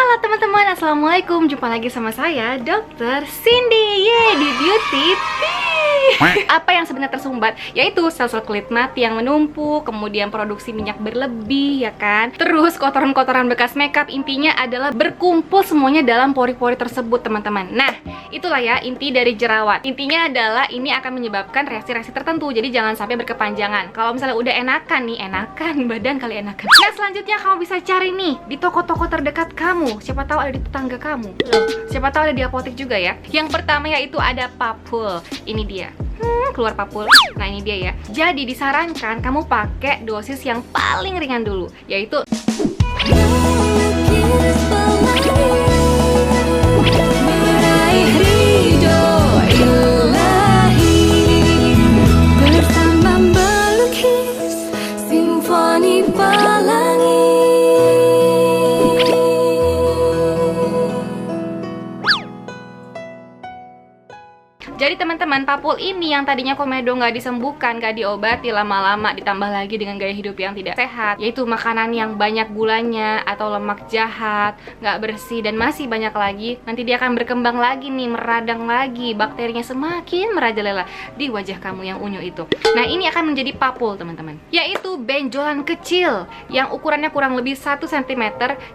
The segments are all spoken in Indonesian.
Halo teman-teman, assalamualaikum. Jumpa lagi sama saya, Dr. Cindy. Di Beauty Tea. Apa yang sebenarnya tersumbat? Yaitu sel-sel kulit mati yang menumpuk, kemudian produksi minyak berlebih, ya kan? Terus kotoran-kotoran bekas makeup, intinya adalah berkumpul semuanya dalam pori-pori tersebut, teman-teman. Nah, itulah ya inti dari jerawat. Intinya adalah ini akan menyebabkan reaksi-reaksi tertentu. Jadi jangan sampai berkepanjangan. Kalau misalnya udah enakan nih, enakan badan kali enakan. Nah, selanjutnya kamu bisa cari nih di toko-toko terdekat kamu. Siapa tahu ada di tetangga kamu. Loh, siapa tahu ada di apotek juga ya. Yang pertama yaitu ada papul. Ini dia. Keluar papul. Nah, ini dia ya. Jadi disarankan kamu pakai dosis yang paling ringan dulu, yaitu jadi teman-teman, papul ini yang tadinya komedo nggak disembuhkan, nggak diobati, lama-lama ditambah lagi dengan gaya hidup yang tidak sehat, yaitu makanan yang banyak gulanya atau lemak jahat, nggak bersih, dan masih banyak lagi. Nanti dia akan berkembang lagi nih, meradang lagi, bakterinya semakin merajalela di wajah kamu yang unyu itu. Nah, ini akan menjadi papul teman-teman, yaitu benjolan kecil yang ukurannya kurang lebih 1 cm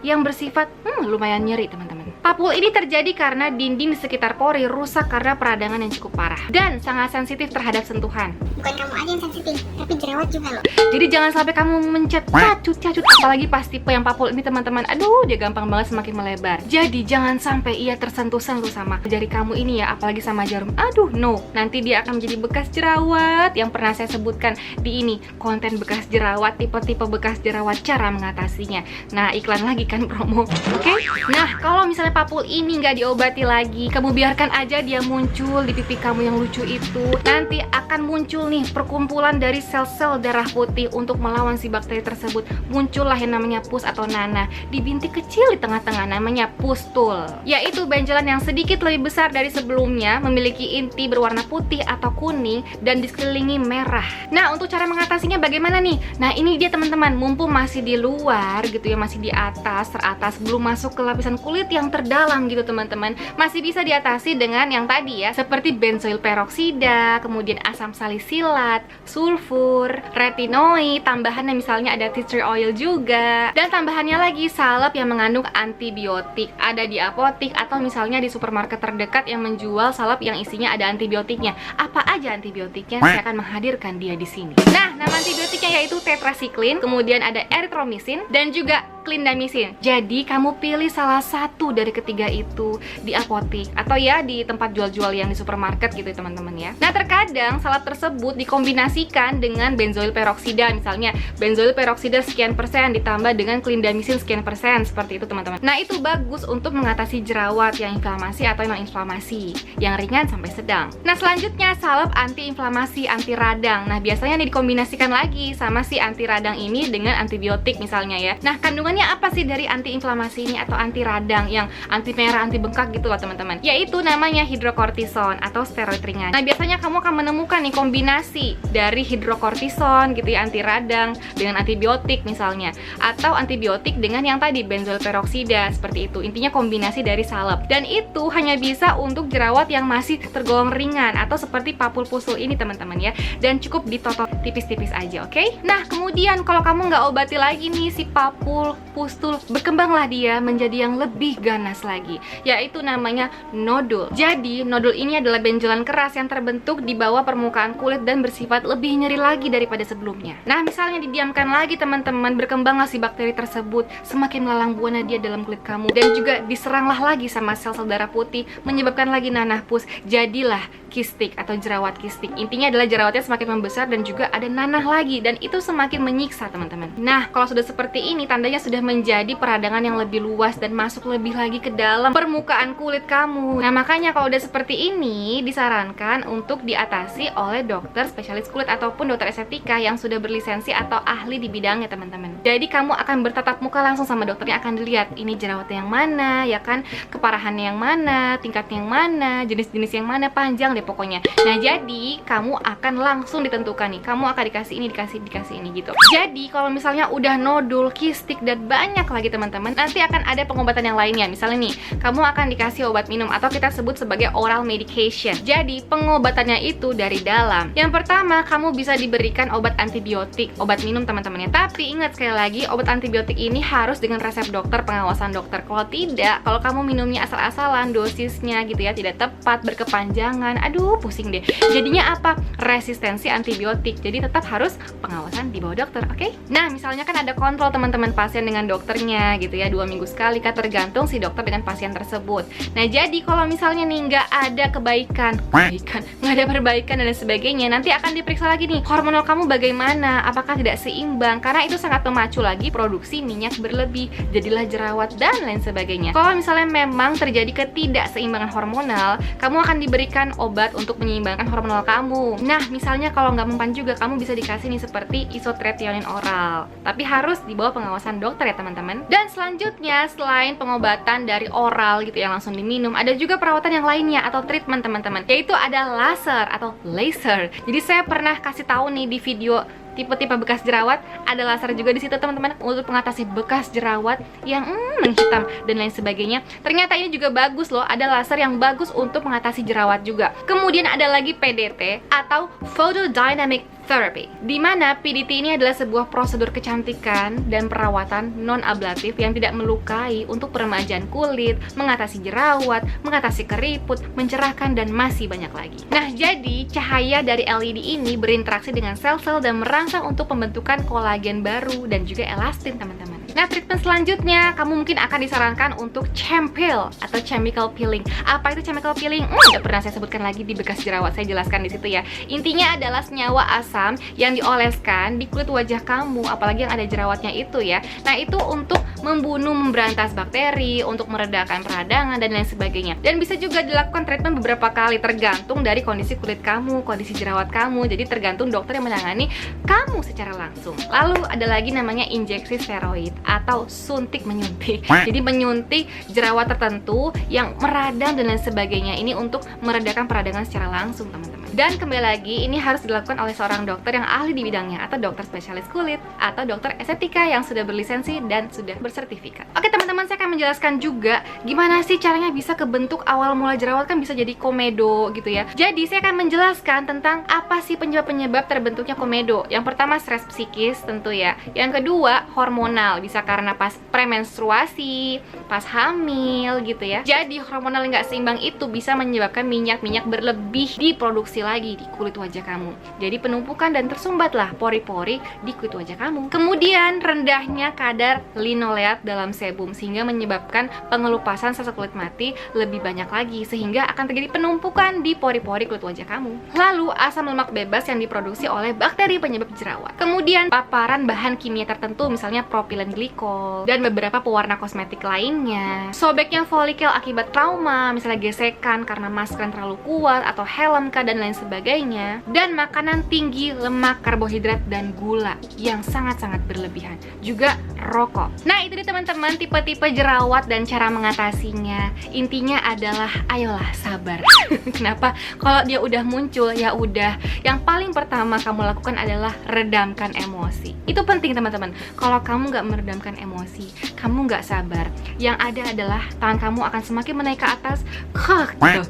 yang bersifat lumayan nyeri teman-teman. Papul ini terjadi karena dinding di sekitar pori rusak karena peradangan yang cukup parah dan sangat sensitif terhadap sentuhan. Bukan kamu aja yang sensitif, tapi jerawat juga loh. Jadi jangan sampai kamu mencet cacut, apalagi pas tipe yang papul ini teman-teman. Aduh, dia gampang banget semakin melebar. Jadi jangan sampai ia tersentuh-sentuh sama jari kamu ini ya, apalagi sama jarum. Aduh, no. Nanti dia akan menjadi bekas jerawat yang pernah saya sebutkan di ini, konten bekas jerawat, tipe-tipe bekas jerawat, cara mengatasinya. Nah, iklan lagi kan, promo. Oke? Nah, kalau misalnya papul ini nggak diobati lagi, kamu biarkan aja dia muncul di pipi kamu yang lucu itu, nanti akan muncul nih perkumpulan dari sel-sel darah putih untuk melawan si bakteri tersebut. Muncullah yang namanya pus atau nanah di bintik kecil di tengah-tengah, namanya pustul, yaitu benjolan yang sedikit lebih besar dari sebelumnya, memiliki inti berwarna putih atau kuning dan dikelilingi merah. Nah, untuk cara mengatasinya bagaimana nih? Nah, ini dia teman-teman, mumpung masih di luar gitu ya, masih di atas, teratas, belum masuk ke lapisan kulit yang terdalam gitu teman-teman, masih bisa diatasi dengan yang tadi ya, seperti benzoil peroksida, kemudian asam salisilat, sulfur, retinoid, tambahannya misalnya ada tea tree oil juga, dan tambahannya lagi salep yang mengandung antibiotik. Ada di apotek atau misalnya di supermarket terdekat yang menjual salep yang isinya ada antibiotiknya. Apa aja antibiotiknya? Saya akan menghadirkan dia di sini. Nah, nama antibiotiknya yaitu tetracycline, kemudian ada erythromycin dan juga clindamycin. Jadi kamu pilih salah satu dari ketiga itu di apotek atau ya di tempat jual-jual yang di supermarket gitu ya teman-teman ya. Nah, terkadang salep tersebut dikombinasikan dengan benzoil peroksida, misalnya benzoil peroksida sekian persen ditambah dengan clindamycin sekian persen, seperti itu teman-teman. Nah, itu bagus untuk mengatasi jerawat yang inflamasi atau non inflamasi, yang ringan sampai sedang. Nah, selanjutnya salep anti-inflamasi, anti radang. Nah, biasanya nih dikombinasikan lagi sama si anti radang ini dengan antibiotik misalnya ya. Nah, kandungannya apa sih dari anti-inflamasi ini atau anti radang yang anti merah, anti bengkak gitu loh teman-teman? Yaitu namanya hidrokortison atau steroid ringan. Nah, biasanya kamu akan menemukan nih kombinasi dari hidrokortison gitu ya, anti radang dengan antibiotik misalnya, atau antibiotik dengan yang tadi benzoil peroksida, seperti itu. Intinya kombinasi dari salep. Dan itu hanya bisa untuk jerawat yang masih tergolong ringan atau seperti papul pusul ini teman-teman ya. Dan cukup ditotok tipis-tipis aja, oke? Nah, kemudian kalau kamu nggak obati lagi nih si papul pustul, berkembanglah dia menjadi yang lebih ganas lagi, yaitu namanya nodul. Jadi nodul ini adalah benjolan keras yang terbentuk di bawah permukaan kulit dan bersifat lebih nyeri lagi daripada sebelumnya. Nah, misalnya didiamkan lagi teman-teman, berkembanglah si bakteri tersebut, semakin melalang buana dia dalam kulit kamu, dan juga diseranglah lagi sama sel-sel darah putih, menyebabkan lagi nanah pus, jadilah kistik atau jerawat kistik. Intinya adalah jerawatnya semakin membesar dan juga ada nanah lagi, dan itu semakin menyiksa teman-teman. Nah, kalau sudah seperti ini tandanya sudah menjadi peradangan yang lebih luas dan masuk lebih lagi ke dalam permukaan kulit kamu. Nah, makanya kalau udah seperti ini disarankan untuk diatasi oleh dokter spesialis kulit ataupun dokter estetika yang sudah berlisensi atau ahli di bidangnya teman-teman. Jadi kamu akan bertatap muka langsung sama dokternya, akan dilihat ini jerawatnya yang mana, ya kan, keparahannya yang mana, tingkatnya yang mana, jenis-jenis yang mana, panjang deh pokoknya. Nah, jadi kamu akan langsung ditentukan nih, kamu akan dikasih ini, dikasih ini gitu. Jadi kalau misalnya udah nodul, kistik, dan banyak lagi teman-teman, nanti akan ada pengobatan yang lainnya. Misalnya nih, kamu akan dikasih obat minum atau kita sebut sebagai oral medication. Jadi pengobatannya itu dari dalam. Yang pertama, kamu bisa diberikan obat antibiotik, obat minum teman-teman ya. Tapi ingat sekali lagi, obat antibiotik ini harus dengan resep dokter, pengawasan dokter. Kalau tidak, kalau kamu minumnya asal-asalan, dosisnya gitu ya, tidak tepat, berkepanjangan, aduh pusing deh. Jadinya apa? Resistensi antibiotik. Jadi tetap harus pengawasan di bawah dokter, oke? Nah, misalnya kan ada kontrol teman-teman pasien dengan dokternya gitu ya, 2 minggu sekali kan, tergantung si dokter dengan pasien tersebut. Nah, jadi kalau misalnya nih nggak ada nggak ada perbaikan dan lain sebagainya, nanti akan diperiksa lagi nih hormonal kamu bagaimana, apakah tidak seimbang, karena itu sangat memacu lagi produksi minyak berlebih, jadilah jerawat dan lain sebagainya. Kalau misalnya memang terjadi ketidakseimbangan hormonal, kamu akan diberikan obat untuk menyeimbangkan hormonal kamu. Nah, misalnya kalau nggak mempan juga, kamu bisa dikasih nih seperti isotretiolin oral, tapi harus di bawah pengawasan dokter ya teman-teman. Dan selanjutnya, selain pengobatan dari oral gitu yang langsung diminum, ada juga perawatan yang lainnya atau treatment teman-teman, yaitu ada laser atau laser. Jadi saya pernah kasih tahu nih di video tipe-tipe bekas jerawat, ada laser juga di situ teman-teman untuk mengatasi bekas jerawat yang menghitam dan lain sebagainya. Ternyata ini juga bagus loh, ada laser yang bagus untuk mengatasi jerawat juga. Kemudian ada lagi PDT atau photodynamic therapy, di mana PDT ini adalah sebuah prosedur kecantikan dan perawatan non-ablatif yang tidak melukai untuk peremajaan kulit, mengatasi jerawat, mengatasi keriput, mencerahkan, dan masih banyak lagi. Nah, jadi cahaya dari LED ini berinteraksi dengan sel-sel dan merangsang untuk pembentukan kolagen baru dan juga elastin teman-teman. Nah, treatment selanjutnya kamu mungkin akan disarankan untuk chemical atau chemical peeling. Apa itu chemical peeling? Udah pernah saya sebutkan lagi di bekas jerawat, saya jelaskan di situ ya. Intinya adalah senyawa asam yang dioleskan di kulit wajah kamu, apalagi yang ada jerawatnya itu ya. Nah, itu untuk membunuh, memberantas bakteri, untuk meredakan peradangan dan lain sebagainya. Dan bisa juga dilakukan treatment beberapa kali tergantung dari kondisi kulit kamu, kondisi jerawat kamu. Jadi tergantung dokter yang menangani kamu secara langsung. Lalu ada lagi namanya injeksi steroid atau suntik menyuntik. Jadi menyuntik jerawat tertentu yang meradang dan lain sebagainya. Ini untuk meredakan peradangan secara langsung teman-teman. Dan kembali lagi, ini harus dilakukan oleh seorang dokter yang ahli di bidangnya, atau dokter spesialis kulit, atau dokter estetika yang sudah berlisensi dan sudah bersertifikat. Oke teman-teman, saya akan menjelaskan juga gimana sih caranya bisa kebentuk awal mula jerawat, kan bisa jadi komedo gitu ya. Jadi saya akan menjelaskan tentang apa sih penyebab-penyebab terbentuknya komedo. Yang pertama stres psikis tentu ya. Yang kedua hormonal, bisa karena pas premenstruasi, pas hamil gitu ya. Jadi hormonal nggak seimbang itu bisa menyebabkan minyak-minyak berlebih diproduksi lagi di kulit wajah kamu. Jadi penumpukan dan tersumbatlah pori-pori di kulit wajah kamu. Kemudian rendahnya kadar linoleat dalam sebum sehingga menyebabkan pengelupasan sel kulit mati lebih banyak lagi, sehingga akan terjadi penumpukan di pori-pori kulit wajah kamu. Lalu asam lemak bebas yang diproduksi oleh bakteri penyebab jerawat. Kemudian paparan bahan kimia tertentu misalnya propilen glikol dan beberapa pewarna kosmetik lainnya. Sobeknya folikel akibat trauma, misalnya gesekan karena masker yang terlalu kuat atau helm dan lain sebagainya. Dan makanan tinggi lemak, karbohidrat, dan gula yang sangat-sangat berlebihan. Juga rokok. Nah, itu dia teman-teman tipe-tipe jerawat dan cara mengatasinya. Intinya adalah ayolah sabar. Kenapa? Kalau dia udah muncul, ya udah. Yang paling pertama kamu lakukan adalah redamkan emosi. Itu penting teman-teman. Kalau kamu nggak meredamkan emosi, kamu nggak sabar, yang ada adalah tangan kamu akan semakin menaik ke atas.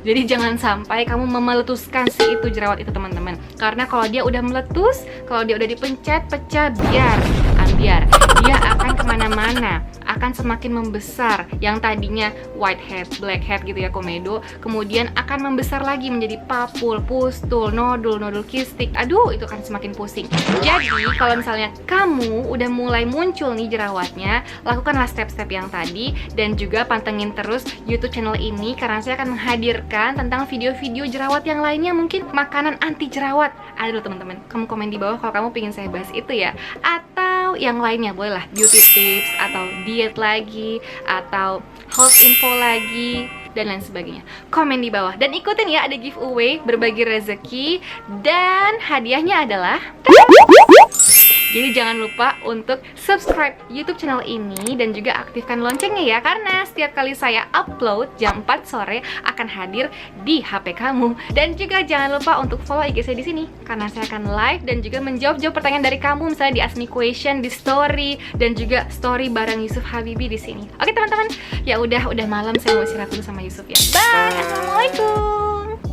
Jadi jangan sampai kamu memeletuskan si itu jerawat itu teman-teman. Karena kalau dia udah meletus, kalau dia udah dipencet, pecah, biar dia akan kemana-mana, akan semakin membesar. Yang tadinya whitehead, blackhead gitu ya, komedo, kemudian akan membesar lagi menjadi papul, pustul, nodul kistik. Aduh, itu akan semakin pusing. Jadi kalau misalnya kamu udah mulai muncul nih jerawatnya, lakukanlah step-step yang tadi dan juga pantengin terus YouTube channel ini karena saya akan menghadirkan tentang video-video jerawat yang lainnya, mungkin makanan anti jerawat. Ada loh teman-teman, kamu komen di bawah kalau kamu pengen saya bahas itu ya, atau yang lainnya bolehlah, beauty tips atau diet lagi atau health info lagi dan lain sebagainya. Komen di bawah dan ikutin ya, ada giveaway berbagi rezeki dan hadiahnya adalah Jadi jangan lupa untuk subscribe YouTube channel ini dan juga aktifkan loncengnya ya, karena setiap kali saya upload jam 4 sore akan hadir di HP kamu. Dan juga jangan lupa untuk follow IG saya di sini karena saya akan live dan juga menjawab pertanyaan dari kamu, misalnya di Ask Me Question, di story dan juga story bareng Yusuf Habibi di sini. Oke teman-teman, ya udah malam, saya mau istirahat dulu sama Yusuf ya. Bye, assalamualaikum.